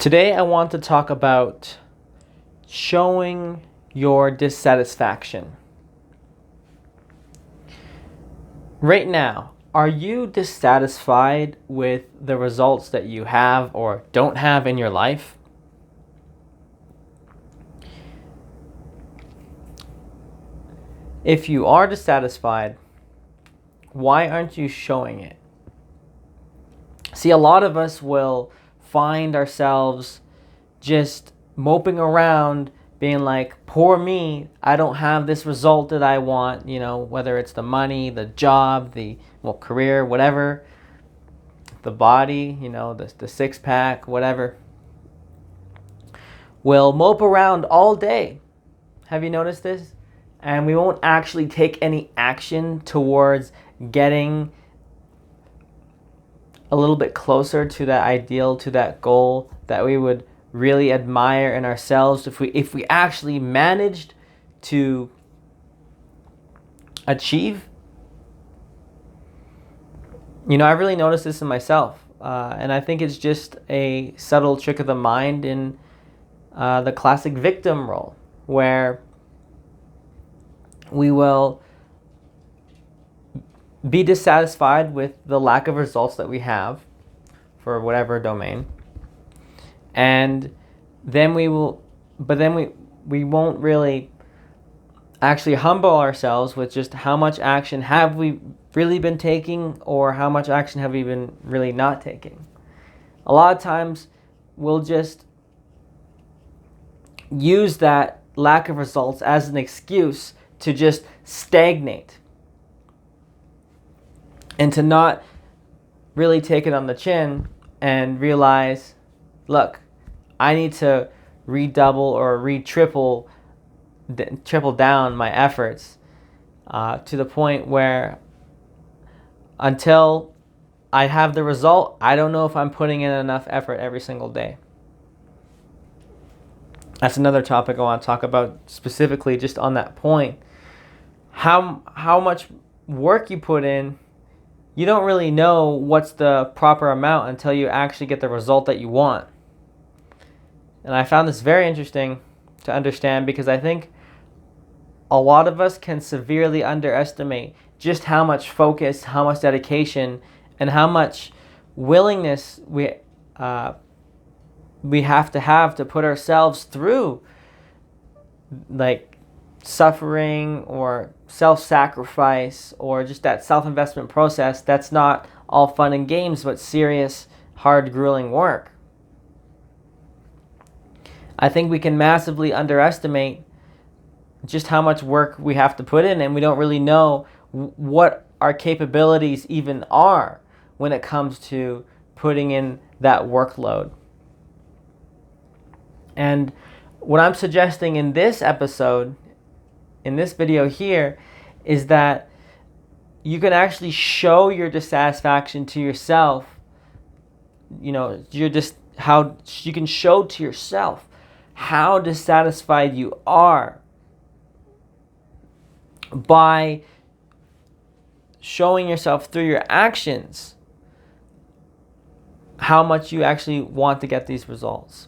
Today I want to talk about showing your dissatisfaction. Right now, are you dissatisfied with the results that you have or don't have in your life? If you are dissatisfied, why aren't you showing it? See, a lot of us will find ourselves just moping around being like, poor me, I don't have this result that I want, whether it's the money, the job, the career, whatever, the body, the six pack, whatever. We'll mope around all day. Have you noticed this? And we won't actually take any action towards getting a little bit closer to that ideal, to that goal that we would really admire in ourselves if we actually managed to achieve. I've really noticed this in myself, and I think it's just a subtle trick of the mind in the classic victim role, where we will be dissatisfied with the lack of results that we have for whatever domain, and then we won't really actually humble ourselves with just how much action have we really been taking, or how much action have we been really not taking. A lot of times we'll just use that lack of results as an excuse to just stagnate and to not really take it on the chin and realize, look, I need to redouble or triple down my efforts to the point where until I have the result, I don't know if I'm putting in enough effort every single day. That's another topic I want to talk about specifically just on that point. How much work you put in, you don't really know what's the proper amount until you actually get the result that you want. And I found this very interesting to understand, because I think a lot of us can severely underestimate just how much focus, how much dedication, and how much willingness we have to put ourselves through, like suffering or self-sacrifice, or just that self-investment process that's not all fun and games, but serious, hard, grueling work. I think we can massively underestimate just how much work we have to put in, and we don't really know what our capabilities even are when it comes to putting in that workload. And what I'm suggesting in this episode, in this video here, is that you can actually show your dissatisfaction to yourself. How you can show to yourself how dissatisfied you are by showing yourself through your actions how much you actually want to get these results.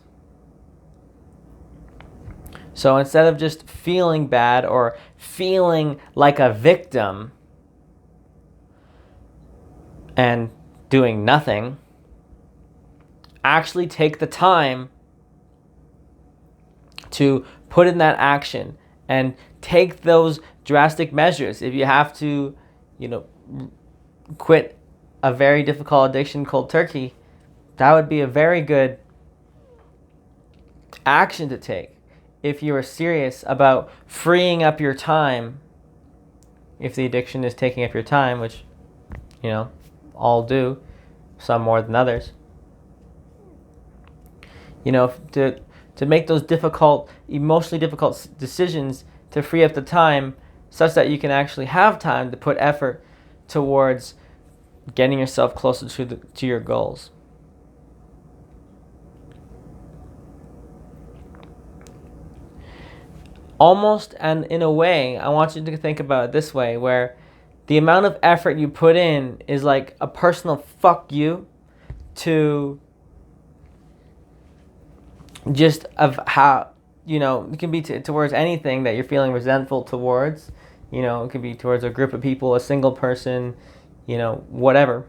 So instead of just feeling bad or feeling like a victim and doing nothing, actually take the time to put in that action and take those drastic measures. If you have to, quit a very difficult addiction cold turkey, that would be a very good action to take. If you are serious about freeing up your time, if the addiction is taking up your time, which, all do, some more than others, to make those emotionally difficult decisions to free up the time such that you can actually have time to put effort towards getting yourself closer to your goals. Almost, and in a way, I want you to think about it this way, where the amount of effort you put in is like a personal fuck you to just of how, it can be towards anything that you're feeling resentful towards. It could be towards a group of people, a single person, whatever.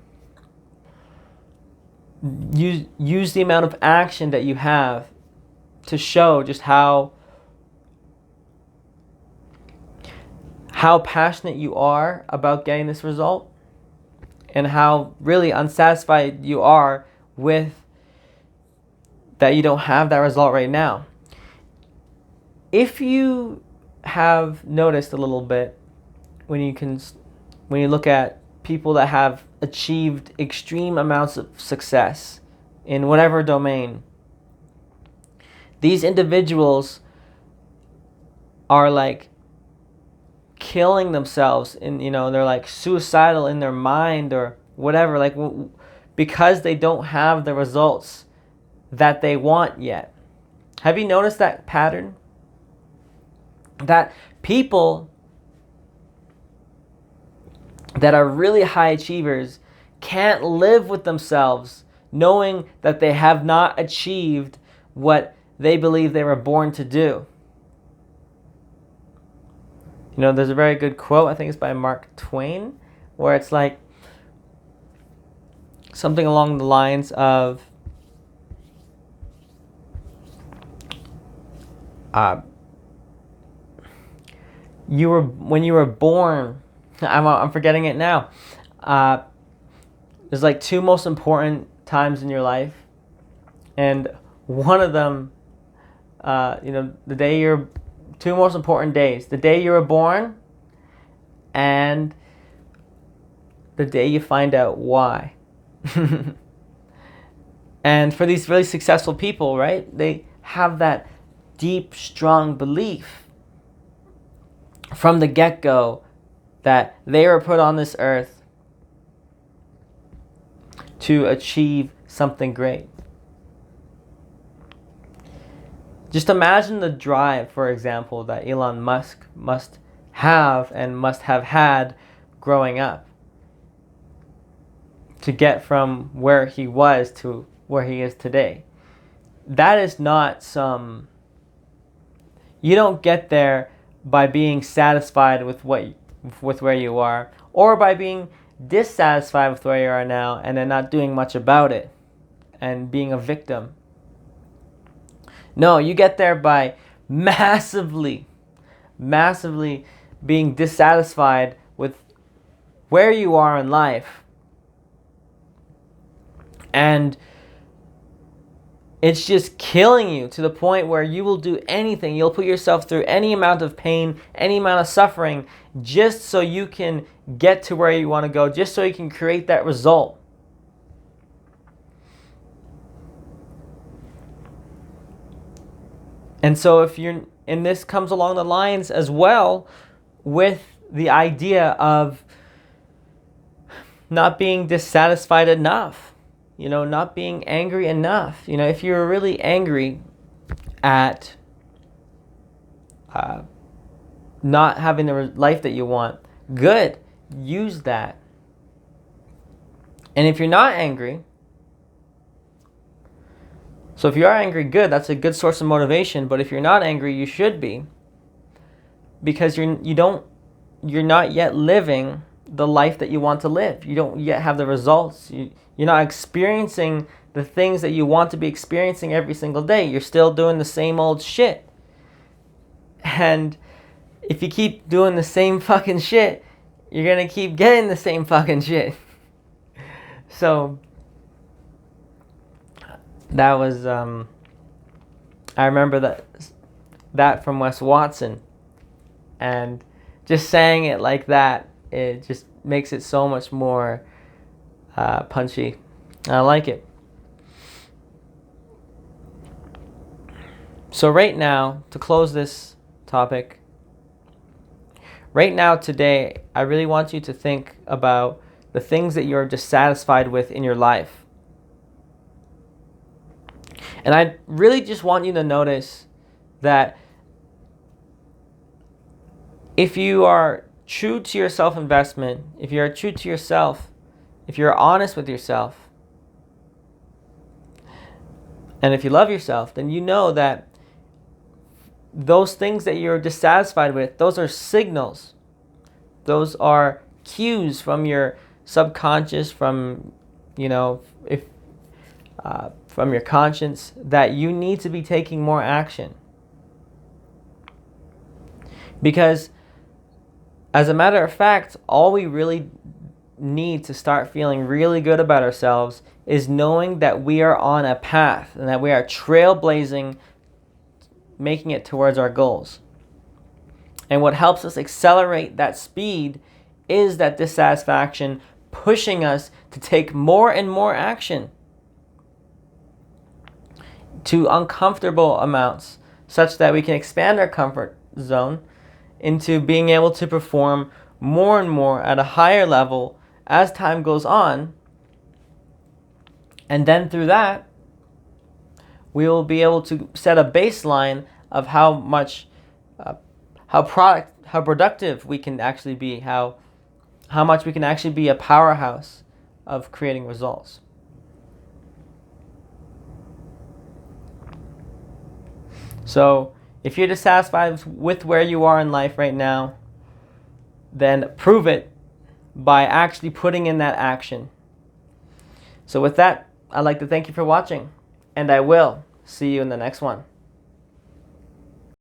Use the amount of action that you have to show just how passionate you are about getting this result, and how really unsatisfied you are with that you don't have that result right now. If you have noticed a little bit, when you look at people that have achieved extreme amounts of success in whatever domain, these individuals are like killing themselves, and they're like suicidal in their mind or whatever, like because they don't have the results that they want yet. Have you noticed that pattern? That people that are really high achievers can't live with themselves knowing that they have not achieved what they believe they were born to do. There's a very good quote, I think it's by Mark Twain, where it's like something along the lines of when you were born, I'm forgetting it now. There's like two most important times in your life, and one of them, two most important days: the day you were born, and the day you find out why. And for these really successful people, right, they have that deep, strong belief from the get-go that they were put on this earth to achieve something great. Just imagine the drive, for example, that Elon Musk must have had growing up to get from where he was to where he is today. That is not you don't get there by being satisfied with where you are, or by being dissatisfied with where you are now and then not doing much about it and being a victim. No, you get there by massively being dissatisfied with where you are in life, and it's just killing you to the point where you will do anything. You'll put yourself through any amount of pain, any amount of suffering, just so you can get to where you want to go, just so you can create that result. And so and this comes along the lines as well with the idea of not being dissatisfied enough. Not being angry enough. If you're really angry at not having the life that you want, good, use that. And if you're not angry, so if you are angry, good, that's a good source of motivation. But if you're not angry, you should be, because you're not yet living the life that you want to live. You don't yet have the results. You're not experiencing the things that you want to be experiencing every single day. You're still doing the same old shit. And if you keep doing the same fucking shit, you're going to keep getting the same fucking shit. So that was, I remember that from Wes Watson. And just saying it like that, it just makes it so much more punchy. I like it. So right now, to close this topic, right now today, I really want you to think about the things that you're dissatisfied with in your life. And I really just want you to notice that if you are true to your self-investment, if you're true to yourself, if you're honest with yourself, And if you love yourself, then you know that those things that you're dissatisfied with, those are signals. Those are cues from your subconscious, from, if from your conscience, that you need to be taking more action. Because, as a matter of fact, all we really need to start feeling really good about ourselves is knowing that we are on a path and that we are trailblazing, making it towards our goals. And what helps us accelerate that speed is that dissatisfaction pushing us to take more and more action to uncomfortable amounts, such that we can expand our comfort zone into being able to perform more and more at a higher level as time goes on. And then through that, we will be able to set a baseline of how productive we can actually be, how much we can actually be a powerhouse of creating results. So if you're dissatisfied with where you are in life right now, then prove it by actually putting in that action. So with that, I'd like to thank you for watching, and I will see you in the next one.